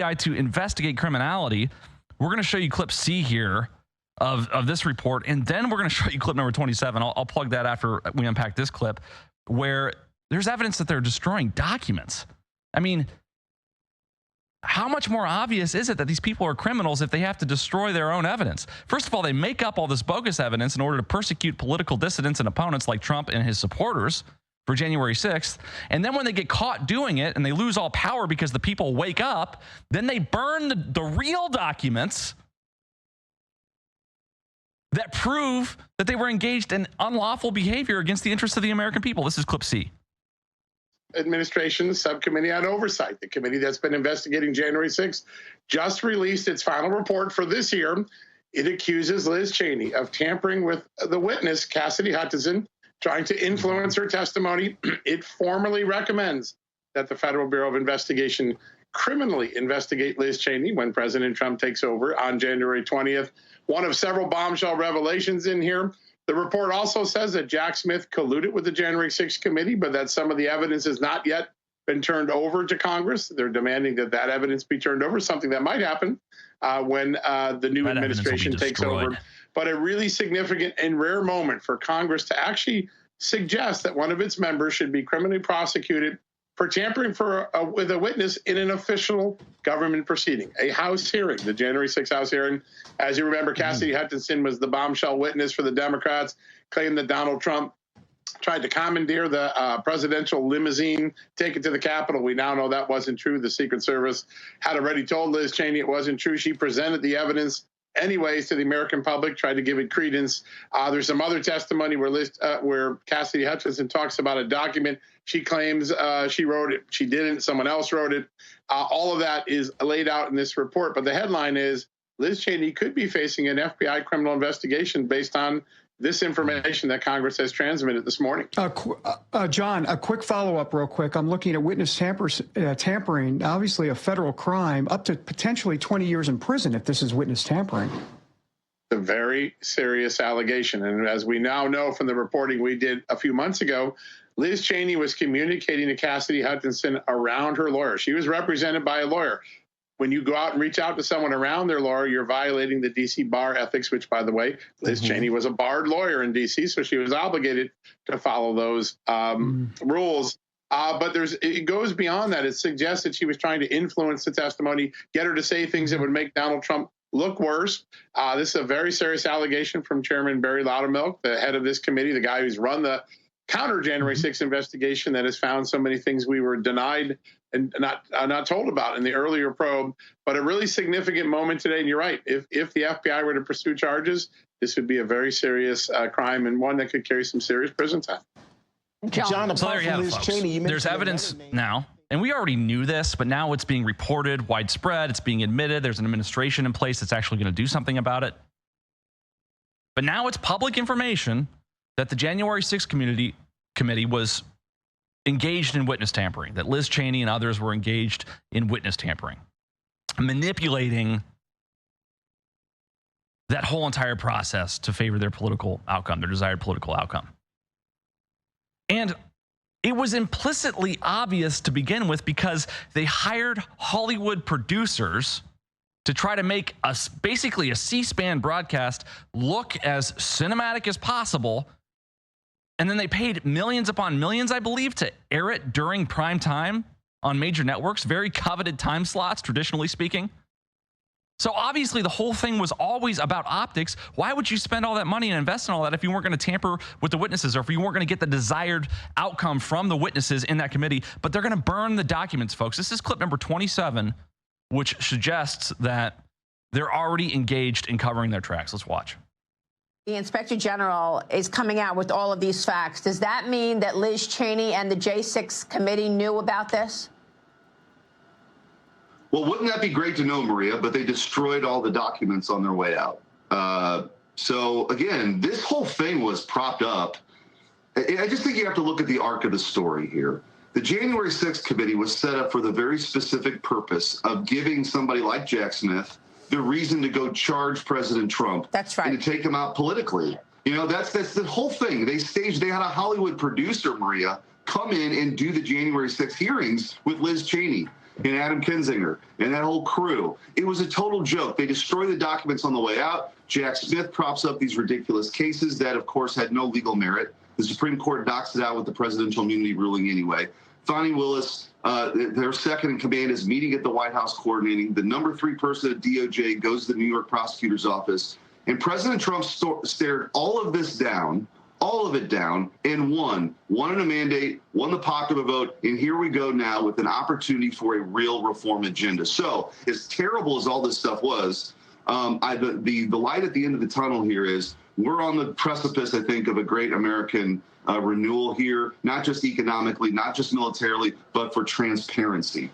FBI to investigate criminality. We're going to show you clip C here of this report, and then we're going to show you clip number 27. I'll plug that after we unpack this clip, where there's evidence that they're destroying documents. I mean, how much more obvious is it that these people are criminals if they have to destroy their own evidence? First of all, they make up all this bogus evidence in order to persecute political dissidents and opponents like Trump and his supporters for January 6th. And then when they get caught doing it and they lose all power because the people wake up, then they burn the real documents that prove that they were engaged in unlawful behavior against the interests of the American people. This is clip C. Administration Subcommittee on Oversight, the committee that's been investigating January 6th, just released its final report for this year. It accuses Liz Cheney of tampering with the witness, Cassidy Hutchinson, trying to influence her testimony. It formally recommends that the Federal Bureau of Investigation criminally investigate Liz Cheney when President Trump takes over on January 20th. One of several bombshell revelations in here. The report also says that Jack Smith colluded with the January 6th committee, but that some of the evidence has not yet been turned over to Congress. They're demanding that that evidence be turned over, something that might happen when the new administration takes over. But a really significant and rare moment for Congress to actually suggest that one of its members should be criminally prosecuted for tampering with a witness in an official government proceeding, a House hearing, the January 6th House hearing. As you remember, Cassidy Hutchinson was the bombshell witness for the Democrats, claimed that Donald Trump tried to commandeer the presidential limousine, take it to the Capitol. We now know that wasn't true. The Secret Service had already told Liz Cheney it wasn't true. She presented the evidence anyways to the American public, tried to give it credence. There's some other testimony where Cassidy Hutchinson talks about a document she claims she wrote it. She didn't. Someone else wrote it. All of that is laid out in this report. But the headline is Liz Cheney could be facing an FBI criminal investigation based on this information that Congress has transmitted this morning. John, a quick follow-up real quick. I'm looking at witness tampering, obviously a federal crime, up to potentially 20 years in prison if this is witness tampering. A very serious allegation. And as we now know from the reporting we did a few months ago, Liz Cheney was communicating to Cassidy Hutchinson around her lawyer. She was represented by a lawyer. When you go out and reach out to someone around their lawyer, you're violating the D.C. bar ethics, which, by the way, Liz Cheney was a barred lawyer in D.C., so she was obligated to follow those rules. But it goes beyond that. It suggests that she was trying to influence the testimony, get her to say things that would make Donald Trump look worse. This is a very serious allegation from Chairman Barry Loudermilk, the head of this committee, the guy who's run the counter January 6th investigation that has found so many things we were denied and not told about in the earlier probe. But a really significant moment today. And you're right. If the FBI were to pursue charges, this would be a very serious crime and one that could carry some serious prison time. John, so there you have it, folks. There's evidence now, and we already knew this, but now it's being reported widespread. It's being admitted. There's an administration in place that's actually going to do something about it. But now it's public information that the January 6th committee was engaged in witness tampering, that Liz Cheney and others were engaged in witness tampering, manipulating that whole entire process to favor their political outcome, their desired political outcome. And it was implicitly obvious to begin with because they hired Hollywood producers to try to make basically a C-SPAN broadcast look as cinematic as possible. And then they paid millions upon millions, I believe, to air it during prime time on major networks, very coveted time slots, traditionally speaking. So obviously the whole thing was always about optics. Why would you spend all that money and invest in all that if you weren't going to tamper with the witnesses or if you weren't going to get the desired outcome from the witnesses in that committee? But they're going to burn the documents, folks. This is clip number 27, which suggests that they're already engaged in covering their tracks. Let's watch. The Inspector General is coming out with all of these facts. Does that mean that Liz Cheney and the J6 committee knew about this? Well, wouldn't that be great to know, Maria? But they destroyed all the documents on their way out. So, again, this whole thing was propped up. I just think you have to look at the arc of the story here. The January 6th committee was set up for the very specific purpose of giving somebody like Jack Smith the reason to go charge President Trump. That's right. And to take him out politically. You know, that's the whole thing. They had a Hollywood producer, Maria, come in and do the January 6th hearings with Liz Cheney. and Adam Kinzinger and that whole crew. It was a total joke. They destroy the documents on the way out. Jack Smith props up these ridiculous cases that, of course, had no legal merit. The Supreme Court knocks it out with the presidential immunity ruling anyway. Fani Willis, their second in command, is meeting at the White House coordinating. The number 3 person at DOJ goes to the New York prosecutor's office. And President Trump stared all of it down, and won in a mandate, won the popular vote, and here we go now with an opportunity for a real reform agenda. So as terrible as all this stuff was, the light at the end of the tunnel here is we're on the precipice, I think, of a great American renewal here, not just economically, not just militarily, but for transparency.